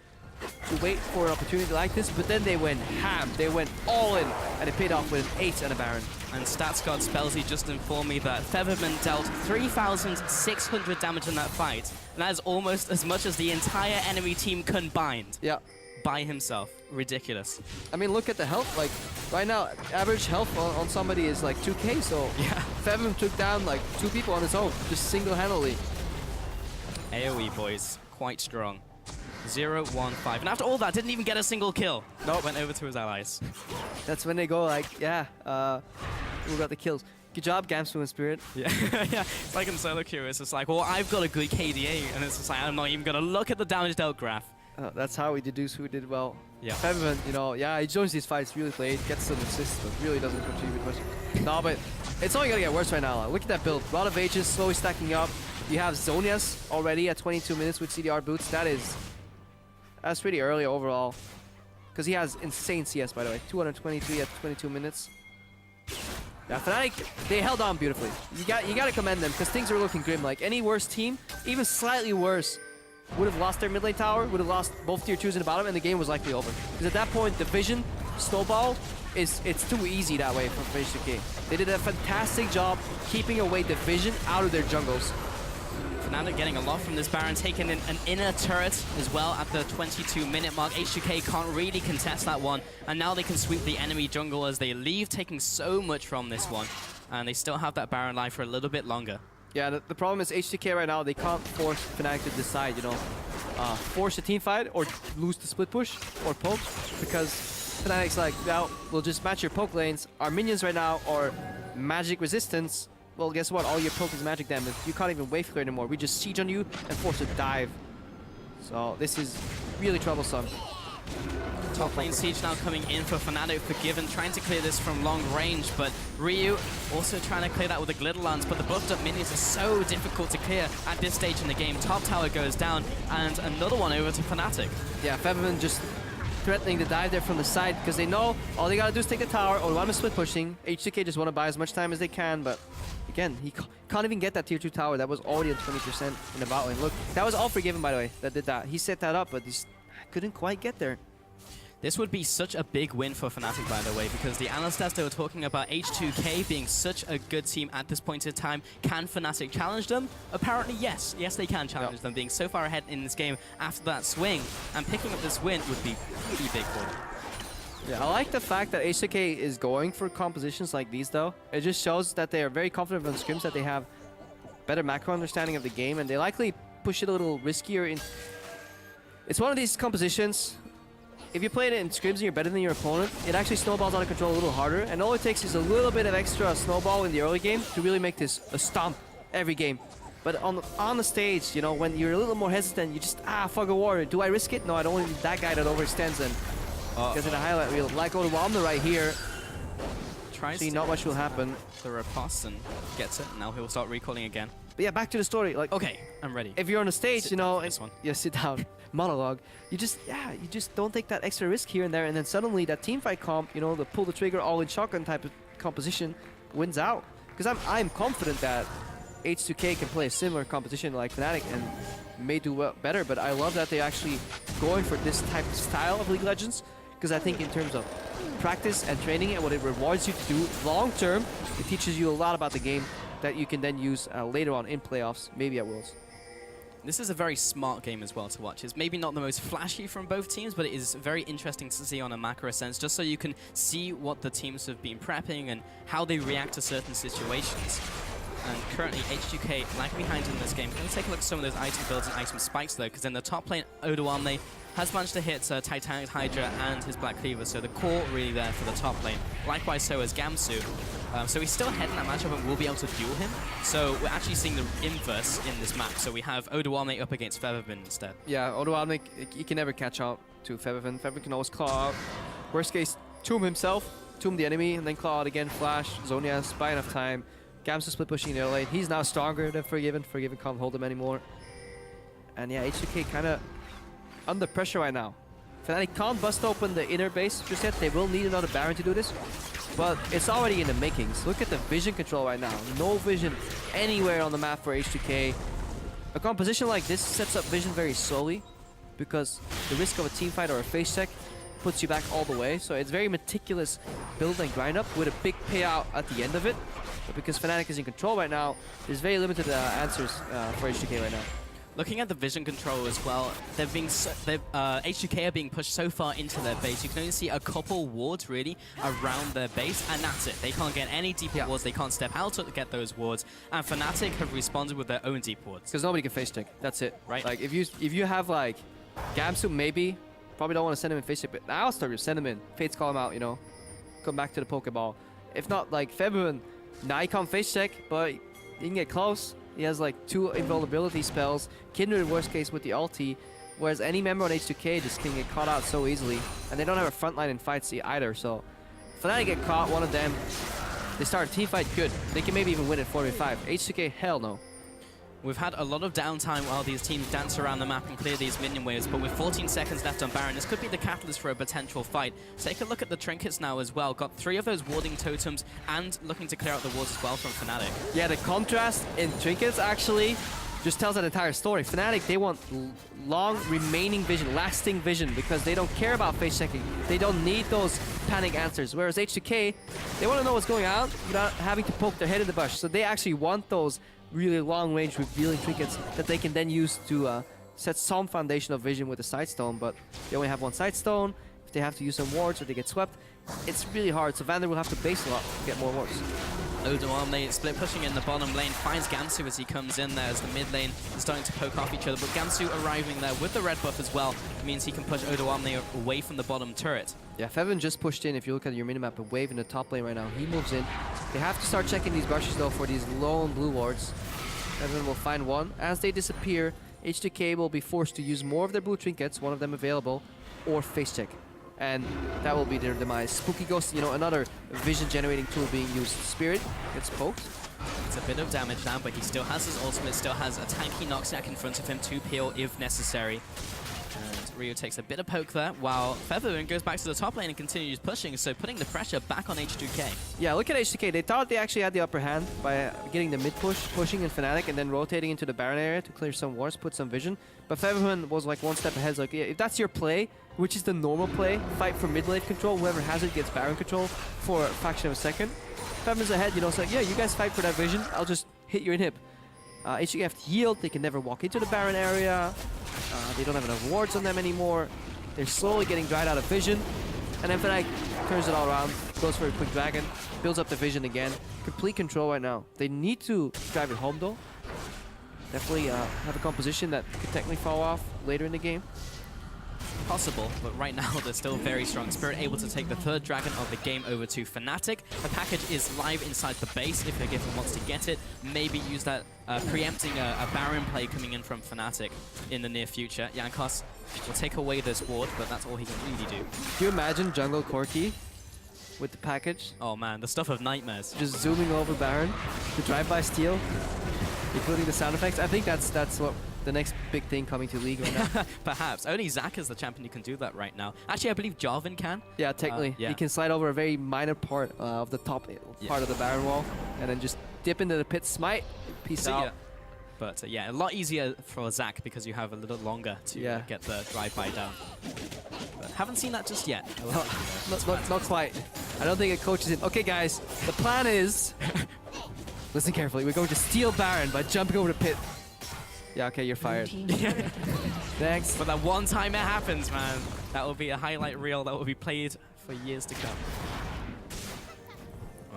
to wait for an opportunity like this, but then they went ham. They went all in, and it paid off with an 8 and a Baron. And Stats God Spellsy just informed me that Febiven dealt 3,600 damage in that fight. And that is almost as much as the entire enemy team combined. Yeah. By himself. Ridiculous. I mean, look at the health. Like, right now, average health on somebody is like 2k, so yeah. Febiven took down like 2 people on his own, just single-handedly. AoE, boys. Quite strong. 0-1-5. And after all that, didn't even get a single kill. Nope. Went over to his allies. That's when they go like, yeah, who got the kills? Good job, Gamsu and Spirit. Yeah, yeah. It's like in solo queue, it's just like, well, I've got a good KDA, and it's just like, I'm not even gonna look at the damage dealt graph. That's how we deduce who did well. Yeah. Febiven, you know, yeah, he joins these fights really late, gets some assists, but really doesn't contribute much. No, but it's only gonna get worse right now. Look at that build. A lot of H's slowly stacking up. You have Zonias already at 22 minutes with CDR boots. That's pretty early overall. Because he has insane CS, by the way. 223 at 22 minutes. Yeah, Fnatic, they held on beautifully. You got to commend them, because things are looking grim. Like, any worse team, even slightly worse, would have lost their mid lane tower, would have lost both tier 2s in the bottom, and the game was likely over. Because at that point, division, snowball, it's too easy that way for H2K. They did a fantastic job keeping away division out of their jungles. Fnatic getting a lot from this Baron, taking in an inner turret as well at the 22-minute mark. H2K can't really contest that one, and now they can sweep the enemy jungle as they leave, taking so much from this one. And they still have that Baron life for a little bit longer. Yeah, the problem is H2K right now, they can't force Fnatic to decide, you know, force a team fight or lose the split push or poke, because Fnatic's like, well, we'll just match your poke lanes. Our minions right now are magic resistance. Well, guess what? All your poke is magic damage. You can't even wave clear anymore. We just siege on you and force a dive. So this is really troublesome. Top lane siege now coming in for Fnatic. Febiven trying to clear this from long range, but Ryu also trying to clear that with a glitter lance, but the buffed up minions are so difficult to clear at this stage in the game. Top tower goes down, and another one over to Fnatic. Yeah, Febiven just threatening to dive there from the side, because they know all they gotta do is take the tower. Odoamne split pushing. H2K just want to buy as much time as they can, but again, he can't even get that tier 2 tower. That was already at 20% in the bot lane. Look, that was all Forgiven, by the way, that did that. He set that up, but he couldn't quite get there. This would be such a big win for Fnatic, by the way, because the Alistar they were talking about H2K being such a good team at this point in time. Can Fnatic challenge them? Apparently, yes. Yes, they can challenge them, being so far ahead in this game after that swing. And picking up this win would be pretty big for them. Yeah, I like the fact that H2K is going for compositions like these, though. It just shows that they are very confident on scrims, that they have better macro understanding of the game, and they likely push it a little riskier. It's one of these compositions. If you play it in scrims and you're better than your opponent, it actually snowballs out of control a little harder, and all it takes is a little bit of extra snowball in the early game to really make this a stomp every game. But on the stage, you know, when you're a little more hesitant, you just, fuck a war. Do I risk it? No, I don't want to be that guy that overextends and gets in a highlight reel. Like Odoamne right here. See, not much will happen. The riposte and gets it, and now he'll start recalling again. But yeah, back to the story. Like, okay, I'm ready. If you're on the stage, you know, this one. Yeah, sit down, monologue. You just don't take that extra risk here and there, and then suddenly that teamfight comp, you know, the pull the trigger all in shotgun type of composition wins out. Because I'm confident that H2K can play a similar composition like Fnatic and may do better. But I love that they're actually going for this type of style of League of Legends, because I think in terms of practice and training and what it rewards you to do long term, it teaches you a lot about the game that you can then use later on in playoffs, maybe at Worlds. This is a very smart game as well to watch. It's maybe not the most flashy from both teams, but it is very interesting to see on a macro sense, just so you can see what the teams have been prepping and how they react to certain situations. And currently, H2K lag behind in this game. Let's take a look at some of those item builds and item spikes, though, because in the top lane, Odoamne has managed to hit Titanic Hydra and his Black Cleaver, so the core really there for the top lane. Likewise, so is Gamsu. So he's still ahead in that matchup and will be able to duel him. So we're actually seeing the inverse in this map. So we have Odoamne up against Febiven instead. Yeah, Odoamne, he can never catch up to Febiven. Febiven can always claw out. Worst case, tomb himself, tomb the enemy, and then claw out again, flash, Zonias, buy enough time. Gamsu split pushing in the lane. He's now stronger than Forgiven. Forgiven can't hold him anymore. And yeah, H2K kind of under pressure right now. Fnatic can't bust open the inner base just yet. They will need another Baron to do this. But it's already in the makings. Look at the vision control right now. No vision anywhere on the map for H2K. A composition like this sets up vision very slowly. because the risk of a team fight or a face check puts you back all the way. So it's very meticulous build and grind up with a big payout at the end of it. But because Fnatic is in control right now, there's very limited answers for H2K right now. Looking at the vision control as well, H2K are being pushed so far into their base. You can only see a couple wards really around their base, and that's it. They can't get any deeper wards. They can't step out to get those wards. And Fnatic have responded with their own deep wards. Because nobody can face check. That's it. Right. Like if you have like Gamsu, maybe probably don't want to send him in face check, but now Alistar, you send him in. Fates call him out. You know, come back to the Pokeball. If not, like Febiven, now he can't face check, but he can get close. He has like 2 invulnerability spells, Kindred worst case with the ulti, whereas any member on H2K just can get caught out so easily. And they don't have a front line in fights either, so Fnatic get caught, one of them, they start a team fight, good. They can maybe even win it 4v5. H2K, hell no. We've had a lot of downtime while these teams dance around the map and clear these minion waves, but with 14 seconds left on Baron, this could be the catalyst for a potential fight. Take a look at the trinkets now as well. Got 3 of those warding totems and looking to clear out the wards as well from Fnatic. Yeah, the contrast in trinkets actually just tells that entire story. Fnatic, they want long remaining vision, lasting vision, because they don't care about face checking. They don't need those panic answers. Whereas H2K, they want to know what's going on without having to poke their head in the bush. So they actually want those really long-range revealing trinkets that they can then use to set some foundation of vision with the side stone, but they only have 1 side stone. If they have to use some wards or they get swept, it's really hard. So Vander will have to base a lot to get more wards. Odoamne split pushing in the bottom lane, finds Gamsu as he comes in there as the mid lane is starting to poke off each other, but Gamsu arriving there with the red buff as well means he can push Odoamne away from the bottom turret. Yeah, Febiven just pushed in. If you look at your minimap, a wave in the top lane right now. He moves in. They have to start checking these brushes though for these lone blue wards. Febiven will find one. As they disappear, H2K will be forced to use more of their blue trinkets, one of them available, or face check. And that will be their demise. Spooky Ghost, you know, another vision generating tool being used. Spirit gets poked. It's a bit of damage now, but he still has his ultimate, still has a tanky Noxiak in front of him to peel if necessary. And Rio takes a bit of poke there, while Febiven goes back to the top lane and continues pushing, so putting the pressure back on H2K. Yeah, look at H2K. They thought they actually had the upper hand by getting the mid push, pushing in Fnatic, and then rotating into the Baron area to clear some wards, put some vision. But Febiven was like 1 step ahead. It's like, yeah, if that's your play, which is the normal play, fight for mid lane control, whoever has it gets Baron control for a fraction of a second. Febiven's ahead, you know, it's like, yeah, you guys fight for that vision, I'll just hit your inhib. H2K have to yield, they can never walk into the Baron area. They don't have enough wards on them anymore. They're slowly getting dried out of vision. And then Fnatic turns it all around, goes for a quick dragon, builds up the vision again. Complete control right now. They need to drive it home though. Definitely have a composition that could technically fall off later in the game. Possible, but right now they're still very strong. Spirit able to take the 3rd dragon of the game over to Fnatic. The package is live inside the base if Febiven wants to get it. Maybe use that preempting a Baron play coming in from Fnatic in the near future. Jankos will take away this ward, but that's all he can really do. Can you imagine jungle Corki with the package? Oh man, the stuff of nightmares. Just zooming over Baron, the drive-by steal, including the sound effects. I think that's what the next big thing coming to League right now. Perhaps. Only Zac is the champion who can do that right now. Actually, I believe Jarvan can. Yeah, technically. Yeah. He can slide over a very minor part of the top part of the Baron wall and then just dip into the pit, smite, peace out. Yeah. But yeah, a lot easier for Zac because you have a little longer to get the drive-by down. But haven't seen that just yet. Not quite. I don't think it coaches it. Okay, guys, the plan is... Listen carefully. We're going to steal Baron by jumping over the pit. Yeah, okay, you're fired. Next. But that one time it happens, man, that will be a highlight reel that will be played for years to come.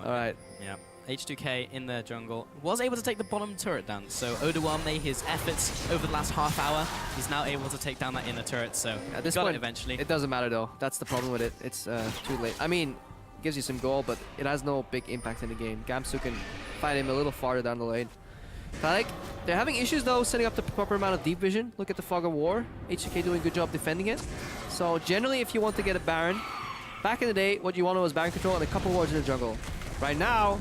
All right. Yeah. H2K in the jungle was able to take the bottom turret down. So Odoamne, his efforts over the last half hour, he's now able to take down that inner turret. So at this got point, it eventually. It doesn't matter though. That's the problem with it. It's too late. I mean, it gives you some goal, but it has no big impact in the game. Gamsu can fight him a little farther down the lane. Fnatic, they're having issues though setting up the proper amount of deep vision. Look at the Fog of War. H2K doing a good job defending it. So generally, if you want to get a Baron, back in the day, what you wanted was Baron control and a couple wards in the jungle. Right now,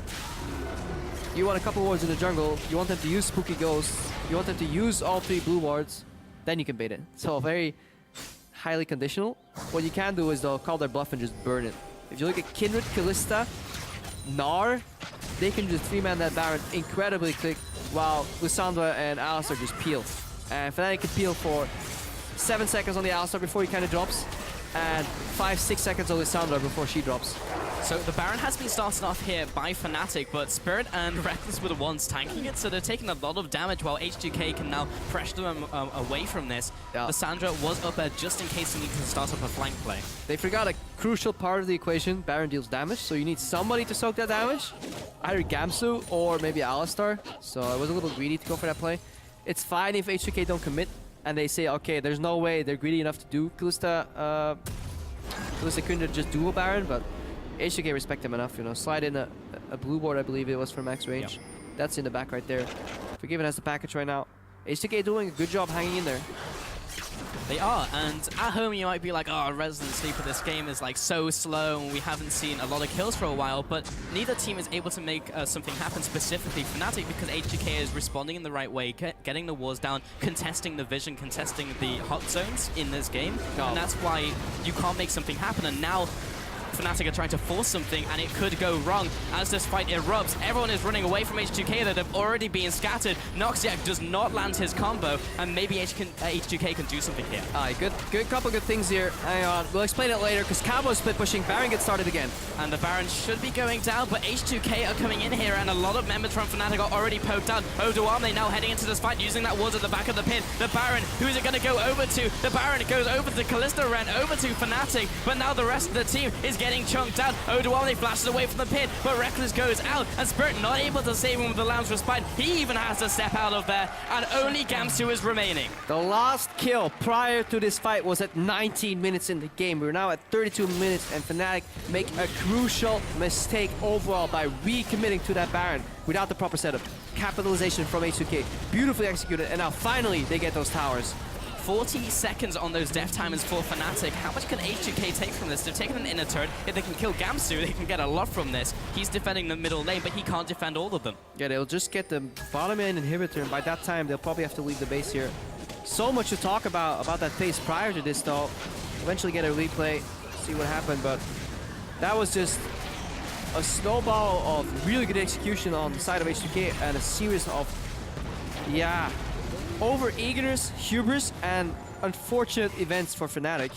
you want a couple wards in the jungle. You want them to use Spooky Ghosts. You want them to use all 3 blue wards. Then you can bait it. So very highly conditional. What you can do is they'll call their bluff and just burn it. If you look at Kindred, Kalista, Gnar, they can just 3-man that Baron incredibly quick, while Lissandra and Alistar just peel. And Fnatic can peel for 7 seconds on the Alistar before he kind of drops, and 5-6 seconds on Lissandra before she drops. So the Baron has been started off here by Fnatic, but Spirit and Rekkles were the ones tanking it, so they're taking a lot of damage while H2K can now pressure them away from this. Yeah. Lissandra was up there just in case they need to start up a flank play. They forgot a crucial part of the equation. Baron deals damage, so you need somebody to soak that damage. Either Gamsu or maybe Alistar. So I was a little greedy to go for that play. It's fine if H2K don't commit and they say, okay, there's no way they're greedy enough to do Kalista Kindred just dual Baron, but H2K respect them enough, you know. Slide in a blue board, I believe it was for max range. Yep. That's in the back right there. Febiven has the package right now. H2K doing a good job hanging in there. They are, and at home you might be like, oh, Resident Sleeper, this game is like so slow and we haven't seen a lot of kills for a while, but neither team is able to make something happen, specifically Fnatic, because H2K is responding in the right way, getting the walls down, contesting the vision, contesting the hot zones in this game, and that's why you can't make something happen. And now Fnatic are trying to force something, and it could go wrong as this fight erupts. Everyone is running away from H2K that have already been scattered. Noxiak does not land his combo, and maybe H2K can do something here. Alright, good couple good things here. Hang on, we'll explain it later, because Camo split pushing. Baron gets started again. And the Baron should be going down, but H2K are coming in here, and a lot of members from Fnatic are already poked out. Odoamne now heading into this fight, using that ward at the back of the pit. The Baron, who is it going to go over to? The Baron goes over to Kalista, ran over to Fnatic, but now the rest of the team is getting chunked out. Odoamne flashes away from the pit, but Rekkles goes out, and Spirit not able to save him with the Lamb's Respite. He even has to step out of there, and only Gamsu is remaining. The last kill prior to this fight was at 19 minutes in the game. We're now at 32 minutes, and Fnatic make a crucial mistake overall by recommitting to that Baron without the proper setup. Capitalization from H2K. Beautifully executed, and now finally they get those towers. 40 seconds on those death timers for Fnatic. How much can H2K take from this? They've taken an inner turret. If they can kill Gamsu, they can get a lot from this. He's defending the middle lane, but he can't defend all of them. Yeah, they'll just get the bottom lane inhibitor, and by that time, they'll probably have to leave the base here. So much to talk about that phase prior to this, though. Eventually get a replay, see what happened, but that was just a snowball of really good execution on the side of H2K and a series of, yeah, over-eagerness, hubris, and unfortunate events for Fnatic.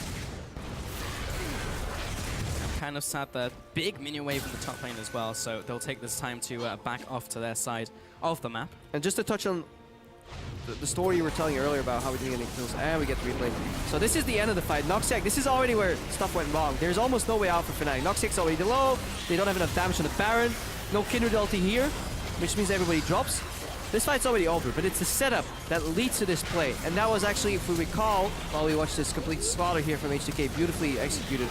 I'm kind of sad that big minion wave in the top lane as well, so they'll take this time to back off to their side of the map. And just to touch on the story you were telling earlier about how we didn't get any kills, and we get the replay. So this is the end of the fight. Noxiak, this is already where stuff went wrong. There's almost no way out for Fnatic. Noxiak's already low, they don't have enough damage on the Baron, no Kindred ulti here, which means everybody drops. This fight's already over, but it's the setup that leads to this play. And that was actually, if we recall, while we watched this complete slaughter here from H2K, beautifully executed,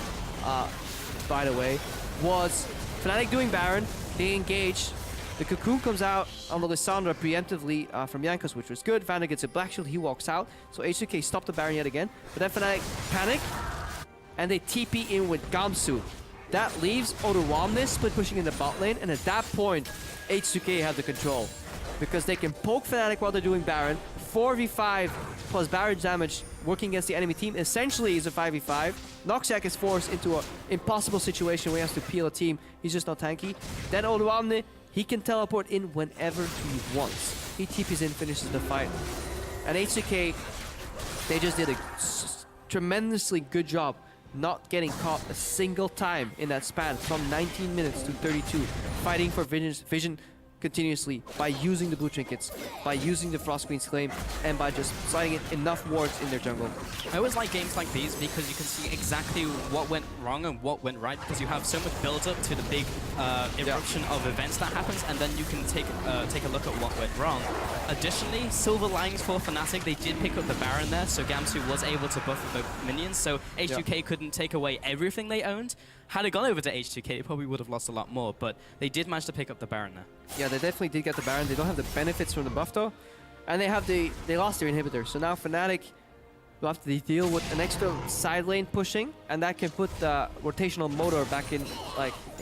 by the way, was Fnatic doing Baron, they engage, the Cocoon comes out on the Lissandra preemptively from Jankos, which was good. Vander gets a black shield, he walks out, so H2K stopped the Baron yet again. But then Fnatic panic, and they TP in with Gamsu. That leaves Odoamne split pushing in the bot lane, and at that point, H2K had the control. Because they can poke Fnatic while they're doing Baron. 4v5 plus Baron damage working against the enemy team essentially is a 5v5. Noxiak is forced into an impossible situation where he has to peel a team. He's just not tanky. Then Odoamne, he can teleport in whenever he wants. He TPs in, finishes the fight. And H2K, they just did a tremendously good job not getting caught a single time in that span from 19 minutes to 32, fighting for vision continuously by using the blue trinkets, by using the Frost Queen's Claim, and by just sliding in enough wards in their jungle. I always like games like these because you can see exactly what went wrong and what went right, because you have so much build-up to the big eruption of events that happens, and then you can take a look at what went wrong. Additionally, silver linings for Fnatic, they did pick up the Baron there, so Gamsu was able to buff the minions, so H2K couldn't take away everything they owned. Had it gone over to H2K, they probably would have lost a lot more, but they did manage to pick up the Baron there. Yeah, they definitely did get the Baron. They don't have the benefits from the buff though, and they lost their inhibitor. So now Fnatic will have to deal with an extra side lane pushing, and that can put the rotational motor back in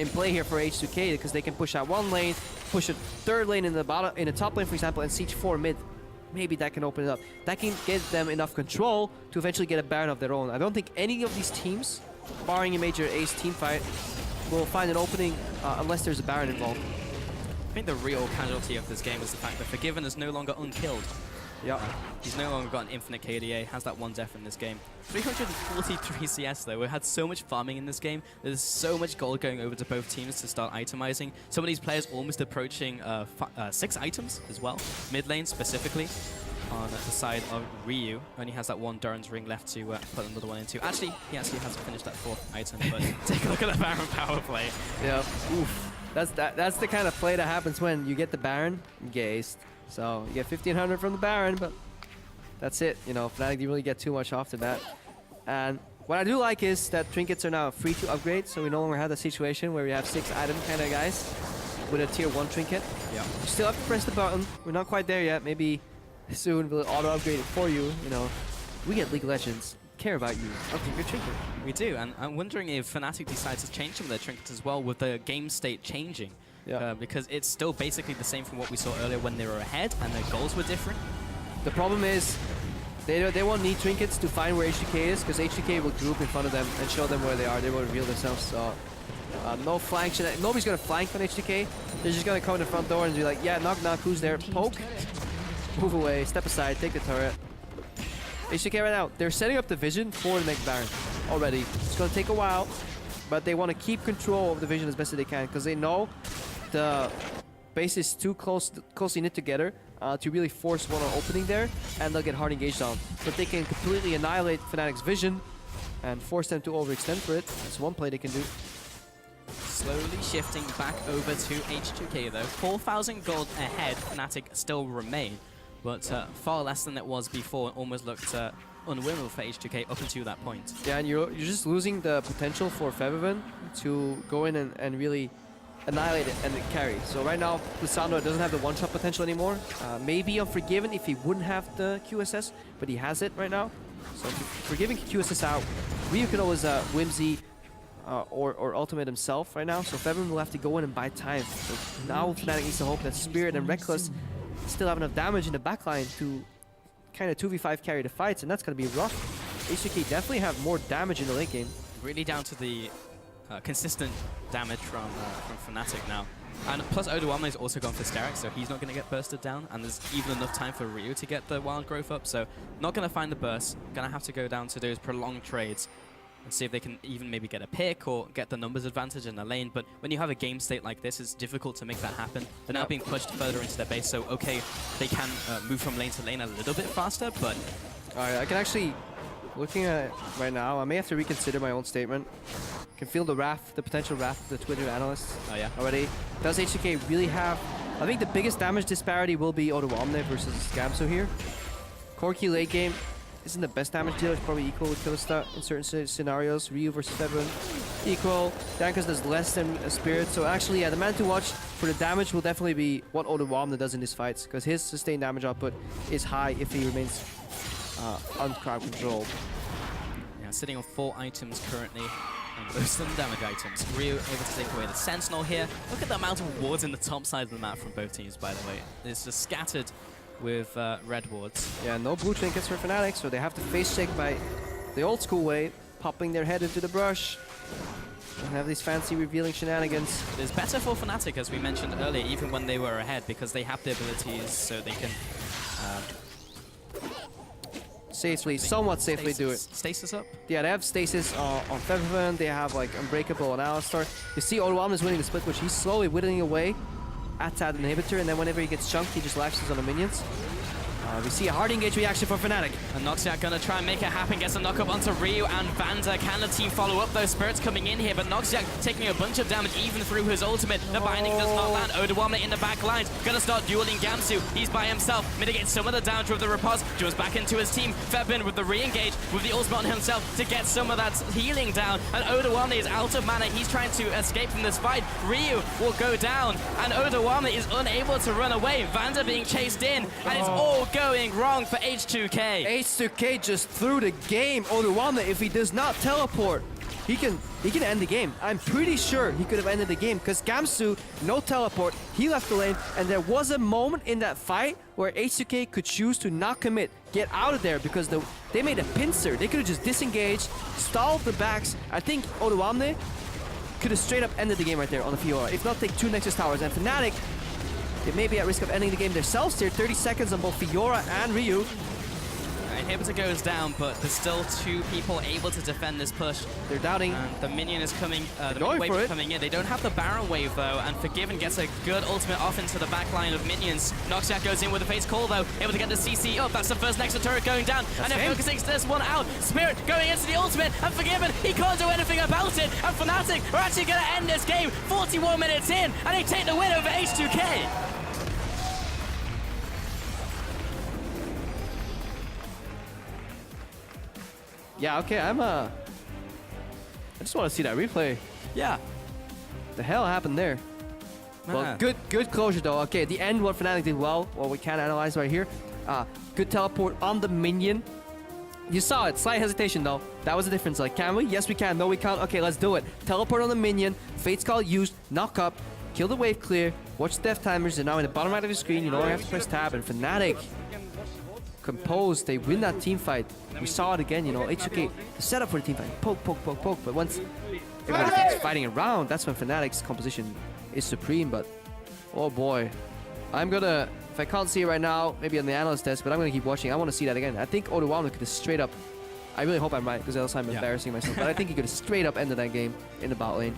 play here for H2K, because they can push out one lane, push a third lane in the bottom, in the top lane for example, and siege 4 mid. Maybe that can open it up. That can get them enough control to eventually get a Baron of their own. I don't think any of these teams, barring a major ace team fight, will find an opening unless there's a Baron involved. I think the real casualty of this game is the fact that Febiven is no longer unkilled. Yep. He's no longer got an infinite KDA, has that one death in this game. 343 CS though. We've had so much farming in this game. There's so much gold going over to both teams to start itemizing. Some of these players almost approaching 6 items as well. Mid lane specifically. On the side of Ryu, only has that one Duran's ring left to put another one into. Actually, he actually hasn't finished that 4th item, but take a look at the Baron power play. Yep. Oof. That's the kind of play that happens when you get the Baron, you get aced. So you get 1500 from the Baron, but that's it. You know, Fnatic didn't really get too much after that. And what I do like is that trinkets are now free to upgrade, so we no longer have the situation where we have 6 item kind of guys with a tier 1 trinket. Yeah. You still have to press the button. We're not quite there yet. Maybe soon we'll auto upgrade it for you. You know, we get League Legends. Care about you. Upgrade your trinket. We do, and I'm wondering if Fnatic decides to change some of their trinkets as well with the game state changing. Yeah. Because it's still basically the same from what we saw earlier when they were ahead and their goals were different. The problem is they won't need trinkets to find where H2K is, because H2K will group in front of them and show them where they are. They will reveal themselves. So no flank. Nobody's gonna flank on H2K. They're just gonna come in the front door and be like, yeah, knock knock, who's there? Poke. Move away, step aside, take the turret. H2K right now, they're setting up the vision for the next Baron already. It's going to take a while, but they want to keep control of the vision as best as they can, because they know the base is too closely knit together to really force one on opening there, and they'll get hard engaged on. But they can completely annihilate Fnatic's vision and force them to overextend for it. That's one play they can do. Slowly shifting back over to H2K though. 4,000 gold ahead, Fnatic still remain. But far less than it was before, and almost looked unwinnable for H2K up until that point. Yeah, and you're just losing the potential for Febiven to go in and really annihilate it and carry. So right now, Lissandra doesn't have the one-shot potential anymore. Maybe Unforgiven if he wouldn't have the QSS, but he has it right now. So if we're giving QSS out, Ryu can always Whimsy or ultimate himself right now. So Febiven will have to go in and buy time. So now Fnatic needs to hope that Spirit and Rekkles still have enough damage in the backline to kind of 2v5 carry the fights, and that's going to be rough. H2K definitely have more damage in the late game. Really down to the consistent damage from Fnatic now. And plus Odoamne is also gone for Scarix, so he's not going to get bursted down, and there's even enough time for Ryu to get the wild growth up, so not going to find the burst. Going to have to go down to those prolonged trades and see if they can even maybe get a pick or get the numbers advantage in the lane. But when you have a game state like this, it's difficult to make that happen. They're now being pushed further into their base, so okay, they can move from lane to lane a little bit faster, but... Alright, I can actually, looking at it right now, I may have to reconsider my own statement. I can feel the wrath, the potential wrath of the Twitter analysts already. Does H2K really have... I think the biggest damage disparity will be Odoamne versus Gamsu here. Corki late game isn't the best damage dealer. It's probably equal with Kalista in certain scenarios. Ryu versus Febiven, equal. Jankos does less than a Spirit. So actually, yeah, the man to watch for the damage will definitely be what Odoamne does in these fights, because his sustained damage output is high if he remains uncrowd controlled. Yeah, sitting on 4 items currently, and most of them damage items. Ryu able to take away the Sentinel here. Look at the amount of wards in the top side of the map from both teams, by the way. It's just scattered with red wards. Yeah, no blue trinkets for Fnatic, so they have to face check by the old school way, popping their head into the brush. And have these fancy revealing shenanigans. It's better for Fnatic, as we mentioned earlier, even when they were ahead, because they have the abilities so they can safely, somewhat safely do it. Stasis up? Yeah, they have stasis on Febiven, they have like Unbreakable on Alistar. You see Odoamne is winning the split, which he's slowly whittling away at that inhibitor, and then whenever he gets chunked, he just lashes on the minions. We see a hard engage reaction for Fnatic. And Noxiak gonna try and make it happen, gets a knock up onto Ryu and Vander. Can the team follow up? Those spirits coming in here, but Noxiak taking a bunch of damage even through his ultimate. The binding does not land. Odoamne in the back lines, gonna start dueling Gamsu. He's by himself, mitigates some of the damage with the riposte, jumps back into his team. Febiven with the re-engage, with the ultimate on himself to get some of that healing down. And Odoamne is out of mana, he's trying to escape from this fight. Ryu will go down, and Odoamne is unable to run away. Vander being chased in, and it's all going wrong for H2K. H2K just threw the game. Odoamne, if he does not teleport, he can end the game. I'm pretty sure he could have ended the game, because Gamsu, no teleport, he left the lane, and there was a moment in that fight where H2K could choose to not commit, get out of there, because they made a pincer. They could have just disengaged, stalled the backs. I think Odoamne could have straight up ended the game right there on the Fiora, if not take 2 Nexus towers. And Fnatic, They may be at risk of ending the game themselves here. 30 seconds on both Fiora and Ryu. Inhibitor goes down, but there's still 2 people able to defend this push. They're doubting. And the minion is coming, the going minion for wave it. is coming in. They don't have the Baron wave though, and Febiven gets a good ultimate off into the back line of minions. Noxiak goes in with a face call though, able to get the CC up. That's the first Nexus turret going down, and they're focusing this one out. Spirit going into the ultimate, and Febiven, he can't do anything about it. And Fnatic are actually going to end this game 41 minutes in, and they take the win over H2K. Yeah, okay, I just want to see that replay. Yeah. The hell happened there? Well, Man. good closure though. Okay, the end, what Fnatic did well, what we can analyze right here. Good teleport on the minion. You saw it, slight hesitation though. That was the difference. Like, can we? Yes, we can. No, we can't. Okay, let's do it. Teleport on the minion. Fate's Call used. Knock up. Kill the wave clear. Watch the death timers. They're now in the bottom right of the screen. You know you have to press tab. And Fnatic, composed. They win that team fight. We saw it again. You know, H2K, the setup for the team fight. Poke, poke, poke, poke. But once everybody starts fighting around, that's when Fnatic's composition is supreme. But oh boy, I'm gonna. If I can't see it right now, maybe on the analyst test, but I'm going to keep watching. I want to see that again. I think Odoamne could have straight up... I really hope I'm right, because else I'm embarrassing myself. But I think he could have straight up ended that game in the bot lane.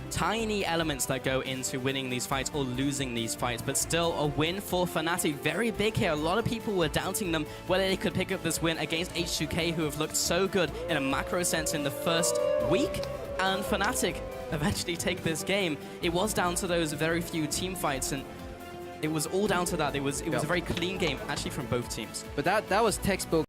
Tiny elements that go into winning these fights or losing these fights, but still a win for Fnatic. Very big here. A lot of people were doubting them whether they could pick up this win against H2K, who have looked so good in a macro sense in the first week. And Fnatic eventually take this game. It was down to those very few team fights, and it was all down to that. It was a very clean game, actually, from both teams. But that was textbook